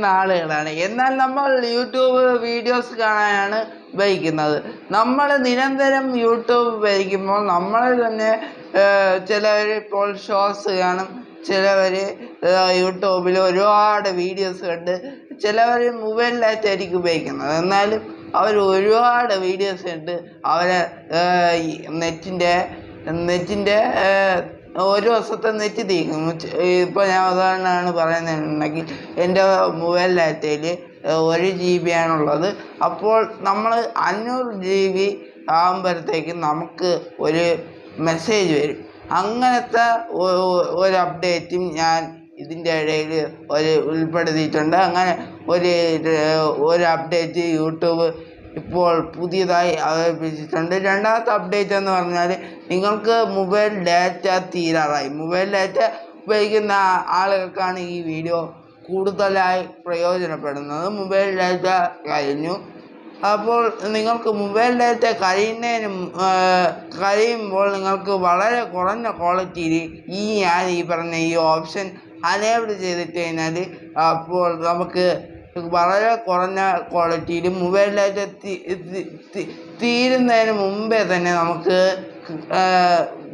ഉപയോഗിക്കുന്ന ആളുകളാണ്. എന്നാൽ നമ്മൾ യൂട്യൂബ് വീഡിയോസ് കാണാനാണ് ഉപയോഗിക്കുന്നത്. നമ്മൾ നിരന്തരം യൂട്യൂബ് ഉപയോഗിക്കുമ്പോൾ നമ്മൾ തന്നെ ചിലവർ ഇപ്പോൾ ഷോർട്സ് കാണും, ചിലവർ യൂട്യൂബിൽ ഒരുപാട് വീഡിയോസ് കണ്ട്, ചിലവർ മൊബൈലിലായിട്ടായിരിക്കും ഉപയോഗിക്കുന്നത്. എന്നാലും അവർ ഒരുപാട് വീഡിയോസ് കണ്ട് അവരെ നെറ്റിൻ്റെ ഒരു ദിവസത്തെ നെറ്റ് തീരും. ഇപ്പോൾ ഞാൻ ഉദാഹരണമാണ് പറയുന്നുണ്ടെങ്കിൽ എൻ്റെ മൊബൈൽ ഡാറ്റയിൽ 1 GB ആണുള്ളത്. അപ്പോൾ നമ്മൾ 500 GB ആകുമ്പോഴത്തേക്കും നമുക്ക് ഒരു മെസ്സേജ് വരും. അങ്ങനത്തെ ഒരു അപ്ഡേറ്റും ഞാൻ ഇതിൻ്റെ ഇടയിൽ ഉൾപ്പെടുത്തിയിട്ടുണ്ട്. അങ്ങനെ ഒരു അപ്ഡേറ്റ് യൂട്യൂബ് ഇപ്പോൾ പുതിയതായി അവതരിപ്പിച്ചിട്ടുണ്ട്. രണ്ടാമത്തെ അപ്ഡേറ്റ് എന്ന് പറഞ്ഞാൽ, നിങ്ങൾക്ക് മൊബൈൽ ഡാറ്റ തീരാറായി, മൊബൈൽ ഡാറ്റ ഉപയോഗിക്കുന്ന ആളുകൾക്കാണ് ഈ വീഡിയോ കൂടുതലായി പ്രയോജനപ്പെടുന്നത്. മൊബൈൽ ഡാറ്റ കഴിഞ്ഞു. അപ്പോൾ നിങ്ങൾക്ക് മൊബൈൽ ഡാറ്റ കഴിയുമ്പോൾ നിങ്ങൾക്ക് വളരെ കുറഞ്ഞ ക്വാളിറ്റിയിൽ ഞാൻ പറഞ്ഞ ഈ ഓപ്ഷൻ അനേബിൾ ചെയ്തിട്ട് കഴിഞ്ഞാൽ അപ്പോൾ നമുക്ക് വളരെ കുറഞ്ഞ ക്വാളിറ്റിയിൽ മൊബൈൽ ഡാറ്റ തീരുന്നതിന് മുമ്പേ തന്നെ നമുക്ക്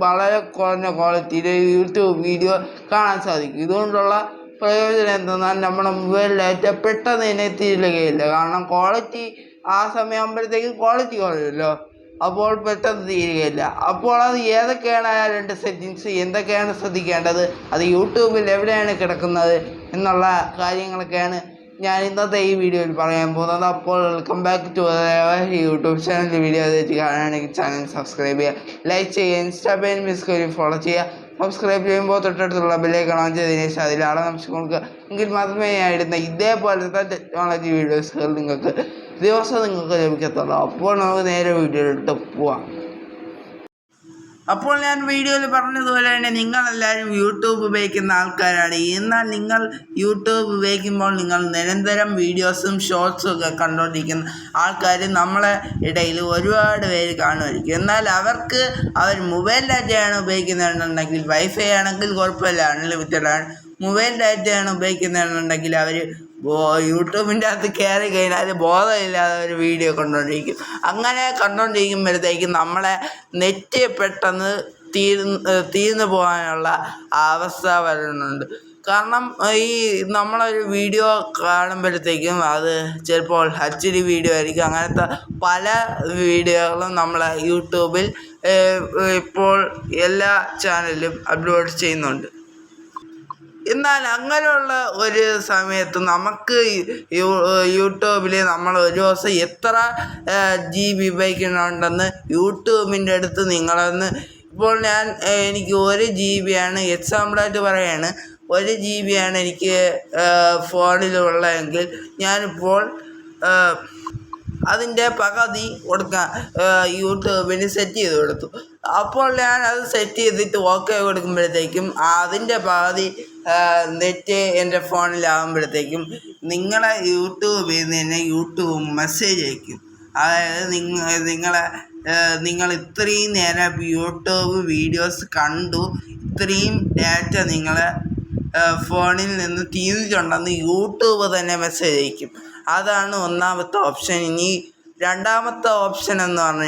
വളരെ കുറഞ്ഞ ക്വാളിറ്റിയിൽ യൂട്യൂബ് വീഡിയോ കാണാൻ സാധിക്കും. ഇതുകൊണ്ടുള്ള പ്രയോജനം എന്തെന്നാൽ നമ്മുടെ മൊബൈൽ ഡാറ്റ പെട്ടെന്ന് തന്നെ തീരുകയില്ല. കാരണം ക്വാളിറ്റി ആ സമയമാകുമ്പോഴത്തേക്കും ക്വാളിറ്റി കുറയുമല്ലോ, അപ്പോൾ പെട്ടെന്ന് തീരുകയില്ല. അപ്പോൾ അത് ഏതൊക്കെയാണ് ആ 2 സെറ്റിങ്സ്, എന്തൊക്കെയാണ് ശ്രദ്ധിക്കേണ്ടത്, അത് യൂട്യൂബിൽ എവിടെയാണ് കിടക്കുന്നത് എന്നുള്ള കാര്യങ്ങളൊക്കെയാണ് ഞാൻ ഇന്നത്തെ ഈ വീഡിയോയിൽ പറയാൻ പോകുന്നത്. അപ്പോൾ welcome back to YouTube channel. Video കാണുകയാണെങ്കിൽ ചാനൽ സബ്സ്ക്രൈബ് ചെയ്യുക, ലൈക്ക് ചെയ്യുക, ഇൻസ്റ്റാ പേജ് മിസ് ഫോളോ ചെയ്യുക. സബ്സ്ക്രൈബ് ചെയ്യുമ്പോൾ തൊട്ടടുത്തുള്ള ബെല്ലൈക്കൺ ഓൺ ചെയ്തതിന് ശേഷം അതിൽ നിമിഷം കൊടുക്കുക. എങ്കിൽ മാത്രമേ ഞാൻ ഇടുന്ന ഇതേപോലത്തെ ടെക്നോളജി വീഡിയോസുകൾ നിങ്ങൾക്ക് ലഭിക്കത്തുള്ളൂ. അപ്പോൾ നമുക്ക് നേരെ വീഡിയോയിലിട്ട് പോവാം. അപ്പോൾ ഞാൻ വീഡിയോയിൽ പറഞ്ഞതുപോലെ തന്നെ നിങ്ങളെല്ലാവരും യൂട്യൂബ് ഉപയോഗിക്കുന്ന ആൾക്കാരാണ്. എന്നാൽ നിങ്ങൾ യൂട്യൂബ് ഉപയോഗിക്കുമ്പോൾ നിങ്ങൾ നിരന്തരം വീഡിയോസും ഷോർട്സും ഒക്കെ കണ്ടുകൊണ്ടിരിക്കുന്ന ആൾക്കാർ നമ്മളെ ഇടയിൽ ഒരുപാട് പേര് കാണുമായിരിക്കും. എന്നാൽ അവർ മൊബൈൽ ഡാറ്റയാണ് ഉപയോഗിക്കുന്നതെന്നുണ്ടെങ്കിൽ, വൈഫൈ ആണെങ്കിൽ കുഴപ്പമില്ല, അൺലിമിറ്റഡാണ്. മൊബൈൽ ഡാറ്റയാണ് ഉപയോഗിക്കുന്നതെന്നുണ്ടെങ്കിൽ അവർ യൂട്യൂബിൻ്റെ അകത്ത് കയറി കഴിഞ്ഞാൽ ബോധമില്ലാതെ ഒരു വീഡിയോ കണ്ടുകൊണ്ടിരിക്കും. അങ്ങനെ കണ്ടുകൊണ്ടിരിക്കുമ്പോഴത്തേക്കും നമ്മളെ നെറ്റ് പെട്ടെന്ന് തീർന്നു പോകാനുള്ള അവസ്ഥ വരുന്നുണ്ട്. കാരണം ഈ നമ്മളൊരു വീഡിയോ കാണുമ്പോഴത്തേക്കും അത് ചിലപ്പോൾ HD വീഡിയോ ആയിരിക്കും. അങ്ങനത്തെ പല വീഡിയോകളും നമ്മളെ യൂട്യൂബിൽ ഇപ്പോൾ എല്ലാ ചാനലിലും അപ്ലോഡ് ചെയ്യുന്നുണ്ട്. എന്നാൽ അങ്ങനെയുള്ള ഒരു സമയത്ത് നമുക്ക് യൂട്യൂബിൽ നമ്മൾ ഒരു ദിവസം എത്ര GB ഉപയോഗിക്കുന്നുണ്ടെന്ന് യൂട്യൂബിൻ്റെ അടുത്ത് നിങ്ങളൊന്ന്, ഇപ്പോൾ എനിക്ക് 1 GB ആണ്, എക്സാമ്പിളായിട്ട് പറയുകയാണ്, 1 GB ആണ് എനിക്ക് ഫോണിലുള്ളതെങ്കിൽ ഞാനിപ്പോൾ അതിൻ്റെ പകുതി കൊടുക്കാൻ യൂട്യൂബിന് സെറ്റ് ചെയ്ത് കൊടുത്തു. അപ്പോൾ ഞാൻ അത് സെറ്റ് ചെയ്തിട്ട് ഓക്കെ കൊടുക്കുമ്പോഴത്തേക്കും അതിൻ്റെ പകുതി നെറ്റ് എൻ്റെ ഫോണിലാകുമ്പോഴത്തേക്കും നിങ്ങളെ യൂട്യൂബിൽ നിന്ന് തന്നെ യൂട്യൂബ് മെസ്സേജ് അയക്കും. അതായത് നിങ്ങൾ ഇത്രയും നേരം യൂട്യൂബ് വീഡിയോസ് കണ്ടു, ഇത്രയും ഡാറ്റ നിങ്ങളെ ഫോണിൽ നിന്ന് തീർന്നിട്ടുണ്ടെന്ന് യൂട്യൂബ് തന്നെ മെസ്സേജ് അയക്കും. അതാണ് ഒന്നാമത്തെ ഓപ്ഷൻ. ഇനി രണ്ടാമത്തെ ഓപ്ഷൻ എന്ന് പറഞ്ഞു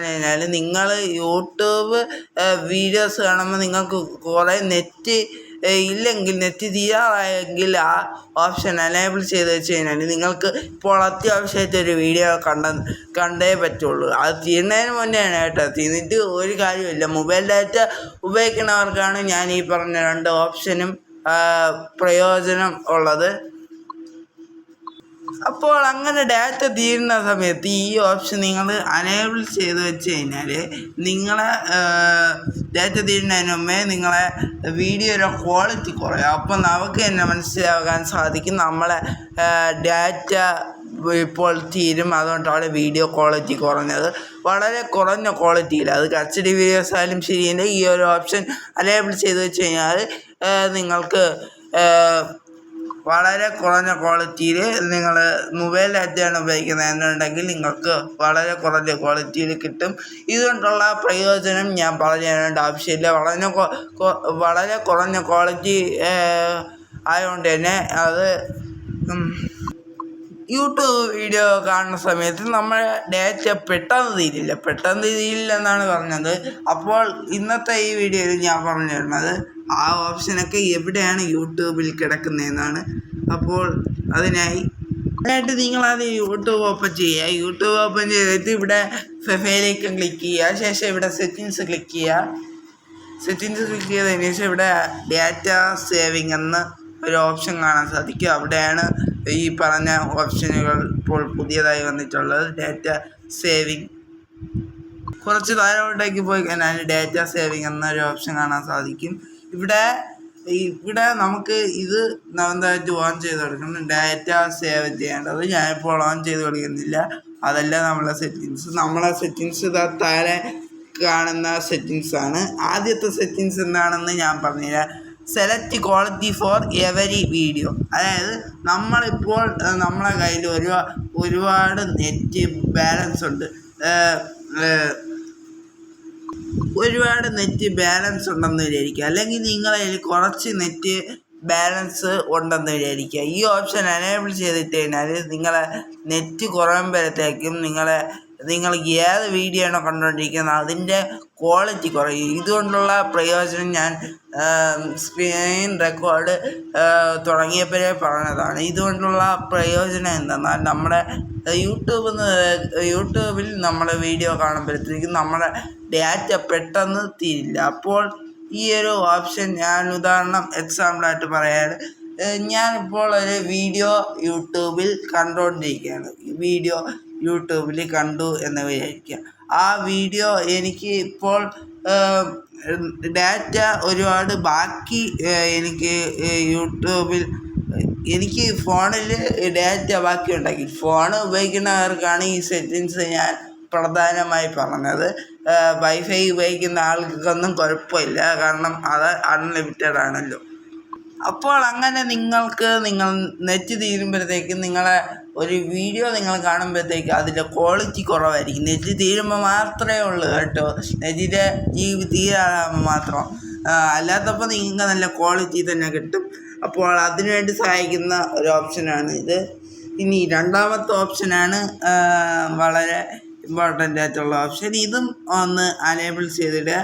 കഴിഞ്ഞാൽ നിങ്ങൾ യൂട്യൂബ് വീഡിയോസ് കാണുമ്പോൾ നിങ്ങൾക്ക് കുറേ നെറ്റ് ഇല്ലെങ്കിൽ, നെറ്റ് തീരാറായെങ്കിൽ ആ ഓപ്ഷൻ എനേബിൾ ചെയ്ത് വെച്ച് കഴിഞ്ഞാൽ നിങ്ങൾക്ക് ഇപ്പോൾ അത്യാവശ്യമായിട്ടൊരു വീഡിയോ കണ്ടേ പറ്റുള്ളൂ. അത് തീരുന്നതിന് മുന്നെയാണ് കേട്ടോ. തീർന്നിട്ട് ഒരു കാര്യമില്ല. മൊബൈൽ ഡാറ്റ ഉപയോഗിക്കുന്നവർക്കാണ് ഞാൻ ഈ പറഞ്ഞ 2 ഓപ്ഷനും പ്രയോജനം ഉള്ളത്. അപ്പോൾ അങ്ങനെ ഡാറ്റ തീരുന്ന സമയത്ത് ഈ ഓപ്ഷൻ നിങ്ങൾ അനേബിൾ ചെയ്ത് വെച്ച് കഴിഞ്ഞാൽ നിങ്ങളെ ഡാറ്റ തീരുന്നതിന് മുമ്പേ നിങ്ങളെ വീഡിയോയുടെ ക്വാളിറ്റി കുറയും. അപ്പോൾ നമുക്ക് തന്നെ മനസ്സിലാക്കാൻ സാധിക്കും നമ്മളെ ഡാറ്റ ഇപ്പോൾ തീരും, അതുകൊണ്ടാണ് വീഡിയോ ക്വാളിറ്റി കുറഞ്ഞത്. വളരെ കുറഞ്ഞ ക്വാളിറ്റിയിൽ, അത് HD വീഡിയോസ് ആയാലും ശരിയല്ല, ഈ ഒരു ഓപ്ഷൻ അനേബിൾ ചെയ്ത് വെച്ച് കഴിഞ്ഞാൽ നിങ്ങൾക്ക് വളരെ കുറഞ്ഞ ക്വാളിറ്റിയിൽ നിങ്ങൾ മൊബൈൽ ഡാറ്റയാണ് ഉപയോഗിക്കുന്നതെന്നുണ്ടെങ്കിൽ നിങ്ങൾക്ക് വളരെ കുറഞ്ഞ ക്വാളിറ്റിയിൽ കിട്ടും. ഇതുകൊണ്ടുള്ള പ്രയോജനം ഞാൻ പറഞ്ഞു തരേണ്ട ആവശ്യമില്ല. വളരെ കുറഞ്ഞ ക്വാളിറ്റി ആയതുകൊണ്ട് തന്നെ അത് യൂട്യൂബ് വീഡിയോ കാണുന്ന സമയത്ത് നമ്മുടെ ഡാറ്റ പെട്ടെന്ന് തീരില്ലെന്നാണ് പറഞ്ഞത്. അപ്പോൾ ഇന്നത്തെ ഈ വീഡിയോയിൽ ഞാൻ പറഞ്ഞു തരുന്നത് ആ ഓപ്ഷനൊക്കെ എവിടെയാണ് യൂട്യൂബിൽ കിടക്കുന്നതെന്നാണ്. അപ്പോൾ അതിനായിട്ട് നിങ്ങളാദ്യം യൂട്യൂബ് ഓപ്പൺ ചെയ്യുക. യൂട്യൂബ് ഓപ്പൺ ചെയ്തിട്ട് ഇവിടെ പ്രൊഫൈലേക്ക് ക്ലിക്ക് ചെയ്യുക. ശേഷം ഇവിടെ സെറ്റിങ്സ് ക്ലിക്ക് ചെയ്യുക. സെറ്റിങ്സ് ക്ലിക്ക് ചെയ്തതിന് ശേഷം ഇവിടെ ഡാറ്റ സേവിങ് എന്ന ഒരു ഓപ്ഷൻ കാണാൻ സാധിക്കും. അവിടെയാണ് ഈ പറഞ്ഞ ഓപ്ഷനുകൾ ഇപ്പോൾ പുതിയതായി വന്നിട്ടുള്ളത്. ഡാറ്റ സേവിങ് കുറച്ച് താഴോട്ടേക്ക് പോയി കഴിഞ്ഞാൽ ഡാറ്റ സേവിങ് എന്നൊരു ഓപ്ഷൻ കാണാൻ സാധിക്കും. ഇവിടെ നമുക്ക് ഇത് നന്നായിട്ട് ഓൺ ചെയ്ത് കൊടുക്കണം. ഡാറ്റ സേവ് ചെയ്യേണ്ടത് ഞാനിപ്പോൾ ഓൺ ചെയ്ത് കൊടുക്കുന്നില്ല. അതല്ല നമ്മളെ സെറ്റിങ്സ് താഴെ കാണുന്ന സെറ്റിങ്സാണ്. ആദ്യത്തെ സെറ്റിങ്സ് എന്താണെന്ന് ഞാൻ പറഞ്ഞുതരാം. Select quality for every video. അതായത് നമ്മളിപ്പോൾ നമ്മളെ കയ്യിൽ ഒരുപാട് നെറ്റ് ബാലൻസ് ഉണ്ട്. ഉണ്ടെന്ന് വിചാരിക്കുക, അല്ലെങ്കിൽ നിങ്ങളുടെ കയ്യിൽ കുറച്ച് നെറ്റ് ബാലൻസ് ഉണ്ടെന്ന് വിചാരിക്കുക. ഈ ഓപ്ഷൻ എനേബിൾ ചെയ്തിട്ട് കഴിഞ്ഞാൽ നിങ്ങളെ നെറ്റ് കുറയുമ്പോഴത്തേക്കും നിങ്ങൾ ഏത് വീഡിയോ ആണോ കണ്ടുകൊണ്ടിരിക്കുന്നത് അതിൻ്റെ ക്വാളിറ്റി കുറയും. ഇതുകൊണ്ടുള്ള പ്രയോജനം ഞാൻ സ്ക്രീൻ റെക്കോർഡ് തുടങ്ങിയപ്പോഴേ പറഞ്ഞതാണ്. ഇതുകൊണ്ടുള്ള പ്രയോജനം എന്തെന്നാൽ നമ്മുടെ യൂട്യൂബിൽ നമ്മൾ വീഡിയോ കാണുമ്പോഴത്തേക്കും നമ്മുടെ ഡാറ്റ പെട്ടെന്ന് തീരില്ല. അപ്പോൾ ഈ ഒരു ഓപ്ഷൻ ഞാൻ എക്സാമ്പിളായിട്ട് പറയാണ്. ഞാനിപ്പോൾ ഒരു വീഡിയോ യൂട്യൂബിൽ കണ്ടുകൊണ്ടിരിക്കുകയാണ്. വീഡിയോ യൂട്യൂബിൽ കണ്ടു എന്ന് വിചാരിക്കുക. ആ വീഡിയോ എനിക്ക് ഇപ്പോൾ ഡാറ്റ ഒരുപാട് ബാക്കി എനിക്ക് ഫോണിൽ ഡാറ്റ ബാക്കി ഉണ്ടെങ്കിൽ, ഫോൺ ഉപയോഗിക്കുന്നവർക്കാണ് ഈ സെറ്റിങ്സ് ഞാൻ പ്രധാനമായി പറഞ്ഞത്. വൈഫൈ ഉപയോഗിക്കുന്ന ആൾക്കൊന്നും കുഴപ്പമില്ല, കാരണം അത് അൺലിമിറ്റഡ് ആണല്ലോ. അപ്പോൾ അങ്ങനെ നിങ്ങൾ നെറ്റ് തീരുമ്പോഴത്തേക്കും നിങ്ങളെ ഒരു വീഡിയോ നിങ്ങൾ കാണുമ്പോഴത്തേക്കും അതിൻ്റെ ക്വാളിറ്റി കുറവായിരിക്കും. നെറ്റ് തീരുമ്പോൾ മാത്രമേ ഉള്ളൂ കേട്ടോ, നെറ്റിൻ്റെ തീരാകുമ്പോൾ മാത്രം. അല്ലാത്തപ്പോൾ നിങ്ങൾക്ക് നല്ല ക്വാളിറ്റി തന്നെ കിട്ടും. അപ്പോൾ അതിനുവേണ്ടി സഹായിക്കുന്ന ഒരു ഓപ്ഷനാണ് ഇത്. ഇനി രണ്ടാമത്തെ ഓപ്ഷനാണ് വളരെ ഇമ്പോർട്ടൻ്റ് ആയിട്ടുള്ള ഓപ്ഷൻ. ഇതും ഒന്ന് അനേബിൾ ചെയ്തിടുക.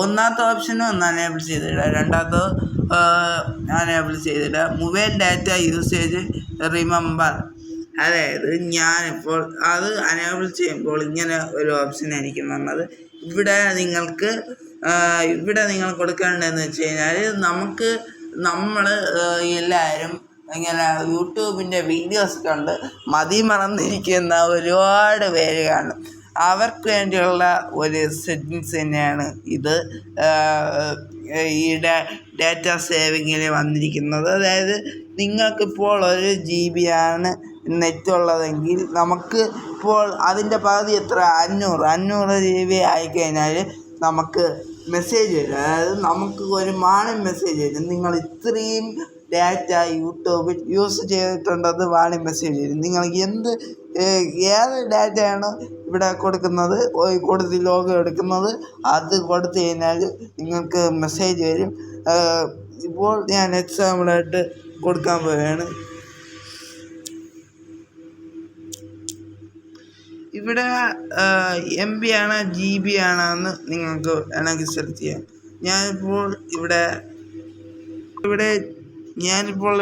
ഒന്നാമത്തെ ഓപ്ഷനും ഒന്ന് അനേബിൾ ചെയ്തിടുക. രണ്ടാമത്തെ അനേബിൾ ചെയ്തിടുക. Mobile data usage remember. അതായത് ഞാനിപ്പോൾ അത് അനേബിൾ ചെയ്യുമ്പോൾ ഇങ്ങനെ ഒരു ഓപ്ഷനായിരിക്കും വന്നത്. ഇവിടെ നിങ്ങൾ കൊടുക്കേണ്ടതെന്ന് വെച്ച് കഴിഞ്ഞാൽ നമ്മൾ എല്ലാവരും ഇങ്ങനെ യൂട്യൂബിൻ്റെ വീഡിയോസ് കണ്ട് മതിമറന്നിരിക്കുന്ന ഒരുപാട് പേര് കാണും. അവർക്ക് വേണ്ടിയുള്ള ഒരു സെറ്റിങ്സ് തന്നെയാണ് ഇത് ഈ ഡാറ്റ സേവിങ്ങിൽ വന്നിരിക്കുന്നത്. അതായത് നിങ്ങൾക്കിപ്പോൾ 1 GB ആണ് നെറ്റ് ഉള്ളതെങ്കിൽ നമുക്ക് ഇപ്പോൾ അതിൻ്റെ പകുതി 500 GB ആയിക്കഴിഞ്ഞാൽ നമുക്ക് മെസ്സേജ് വരും. അതായത് നമുക്ക് ഒരു വാണിംഗ് മെസ്സേജ് വരും. നിങ്ങൾ ഇത്രയും ഡാറ്റ യൂട്യൂബിൽ യൂസ് ചെയ്തിട്ടുണ്ടെന്ന് വാണിംഗ് മെസ്സേജ് വരും. നിങ്ങൾ ഏത് ഡാറ്റയാണോ ഇവിടെ കൊടുത്ത് ലോഗോ എടുക്കുന്നത് അത് കൊടുത്തു കഴിഞ്ഞാൽ നിങ്ങൾക്ക് മെസ്സേജ് വരും. ഇപ്പോൾ ഞാൻ എക്സാമ്പിളായിട്ട് കൊടുക്കാൻ പോവുകയാണ്. ഇവിടെ MB ആണോ GB ആണോ എന്ന് നിങ്ങൾക്ക് വേണമെങ്കിൽ സെലക്ട് ചെയ്യാം. ഞാനിപ്പോൾ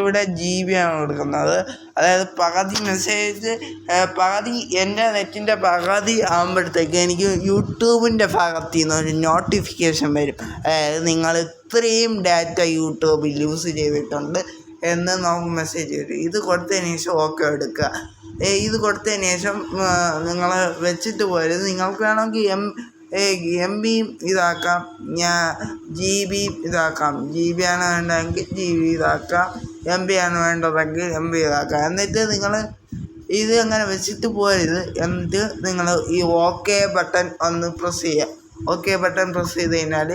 ഇവിടെ GB ആണ് കൊടുക്കുന്നത്. അതായത് പകുതി എൻ്റെ നെറ്റിൻ്റെ പകുതി ആകുമ്പോഴത്തേക്ക് എനിക്ക് യൂട്യൂബിൻ്റെ ഭാഗത്തു നിന്ന് ഒരു നോട്ടിഫിക്കേഷൻ വരും. അതായത് നിങ്ങൾ ഇത്രയും ഡാറ്റ യൂട്യൂബിൽ യൂസ് ചെയ്തിട്ടുണ്ട് എന്ന് നമുക്ക് മെസ്സേജ് വരും. ഇത് കൊടുത്തതിന് ശേഷം ഓക്കെ എടുക്കുക. ഇത് കൊടുത്തതിന് ശേഷം നിങ്ങൾ വെച്ചിട്ട് പോരുത്. നിങ്ങൾക്ക് വേണമെങ്കിൽ MB ഇതാക്കാം, GB ഇതാക്കാം. GB ആണ് വേണ്ടതെങ്കിൽ GB ഇതാക്കാം, MB ആണ് വേണ്ടതെങ്കിൽ MB ഇതാക്കാം. എന്നിട്ട് നിങ്ങൾ ഇത് അങ്ങനെ വെച്ചിട്ട് പോരുത്. എന്നിട്ട് നിങ്ങൾ ഈ OK ബട്ടൺ ഒന്ന് പ്രസ് ചെയ്യുക. OK ബട്ടൺ പ്രസ് ചെയ്ത് കഴിഞ്ഞാൽ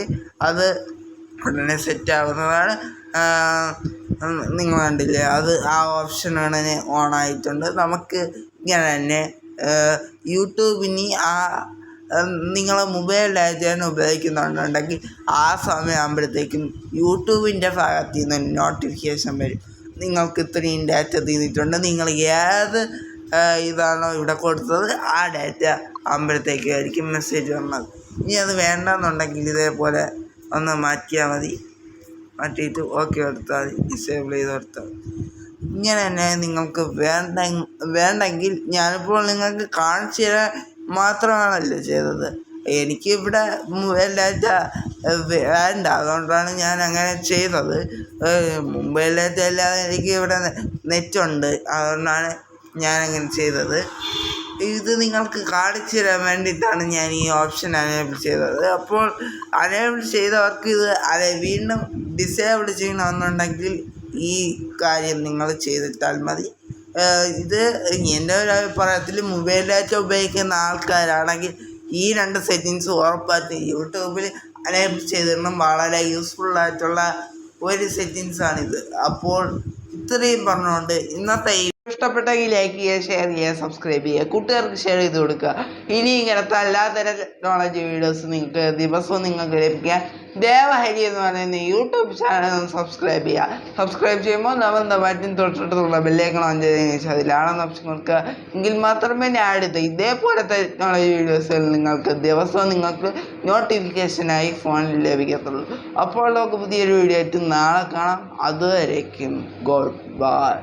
അത് ഉടനെ സെറ്റാകുന്നതാണ്. നിങ്ങൾ കണ്ടില്ലേ, ആ ഓപ്ഷൻ ഉടനെ ഓണായിട്ടുണ്ട്. നമുക്ക് ഇങ്ങനെ തന്നെ യൂട്യൂബിന് നിങ്ങൾ മൊബൈൽ ഡാറ്റ ഉപയോഗിക്കുന്നുണ്ടെങ്കിൽ ആ സമയമാകുമ്പോഴത്തേക്കും യൂട്യൂബിൻ്റെ ഭാഗത്തു നിന്ന് നോട്ടിഫിക്കേഷൻ വരും. നിങ്ങൾക്ക് ഇത്രയും ഡാറ്റ തീർന്നിട്ടുണ്ട്, നിങ്ങൾ ഏത് ഇതാണോ ഇവിടെ കൊടുത്തത് ആ ഡാറ്റ ആകുമ്പോഴത്തേക്കായിരിക്കും മെസ്സേജ് വന്നത്. ഇനി അത് വേണ്ടെന്നുണ്ടെങ്കിൽ ഇതേപോലെ ഒന്ന് മാറ്റിയാൽ മതി. മാറ്റിയിട്ട് ഓക്കെ കൊടുത്താൽ മതി, ഡിസേബിൾ ചെയ്ത് കൊടുത്താൽ മതി. ഇങ്ങനെ തന്നെ നിങ്ങൾക്ക് വേണ്ടെങ്കിൽ ഞാനിപ്പോൾ നിങ്ങൾക്ക് കാണിച്ചു തരാൻ മാത്രമാണല്ലോ ചെയ്തത്. എനിക്കിവിടെ മൊബൈൽ ഡാറ്റ വേണ്ട, അതുകൊണ്ടാണ് ഞാൻ അങ്ങനെ ചെയ്തത്. മൊബൈൽ ഡാറ്റ അല്ലാതെ എനിക്ക് ഇവിടെ നെറ്റുണ്ട്, അതുകൊണ്ടാണ് ഞാനങ്ങനെ ചെയ്തത്. ഇത് നിങ്ങൾക്ക് കാണിച്ചു തരാൻ വേണ്ടിയിട്ടാണ് ഞാൻ ഈ ഓപ്ഷൻ അനേബിൾ ചെയ്തത്. അപ്പോൾ അനേബിൾ ചെയ്തവർക്ക് ഇത് വീണ്ടും ഡിസേബിൾ ചെയ്യണമെന്നുണ്ടെങ്കിൽ ഈ കാര്യം നിങ്ങൾ ചെയ്തിട്ടാൽ മതി. ഇത് എൻ്റെ ഒരു അഭിപ്രായത്തിൽ മൊബൈൽ ഡാറ്റ ഉപയോഗിക്കുന്ന ആൾക്കാരാണെങ്കിൽ ഈ 2 സെറ്റിങ്സ് ഉറപ്പായിട്ട് യൂട്യൂബിൽ അനേബിൾ ചെയ്തിടണം. വളരെ യൂസ്ഫുള്ളായിട്ടുള്ള ഒരു സെറ്റിങ്സാണിത്. അപ്പോൾ ഇത്രയും പറഞ്ഞുകൊണ്ട് ഇന്നത്തെ ഇഷ്ടപ്പെട്ടെങ്കിൽ ലൈക്ക് ചെയ്യുക, ഷെയർ ചെയ്യുക, സബ്സ്ക്രൈബ് ചെയ്യുക, കൂട്ടുകാർക്ക് ഷെയർ ചെയ്ത് കൊടുക്കുക. ഇനി ഇങ്ങനത്തെ എല്ലാത്തരം ടെക്നോളജി വീഡിയോസ് നിങ്ങൾക്ക് ദിവസവും നിങ്ങൾക്ക് ലഭിക്കാൻ ദേവഹരി എന്ന് പറയുന്ന യൂട്യൂബ് ചാനൽ സബ്സ്ക്രൈബ് ചെയ്യുക. സബ്സ്ക്രൈബ് ചെയ്യുമ്പോൾ നമ്മൾ മറ്റും തൊട്ടിട്ടുള്ള ബെല്ലൈക്കൺ ഓൺ ചെയ്തതിനു ശേഷം അതിലാണെന്ന് ഓപ്ഷൻ കൊടുക്കുക. എങ്കിൽ മാത്രമേ ഞാൻ അടുത്ത ഇതേപോലത്തെ ടെക്നോളജി വീഡിയോസുകൾ ദിവസവും നിങ്ങൾക്ക് നോട്ടിഫിക്കേഷനായി ഫോണിൽ ലഭിക്കത്തുള്ളൂ. അപ്പോൾ നമുക്ക് പുതിയൊരു വീഡിയോ ആയിട്ട് നാളെ കാണാം. അതുവരേക്കും ഗുഡ് ബൈ.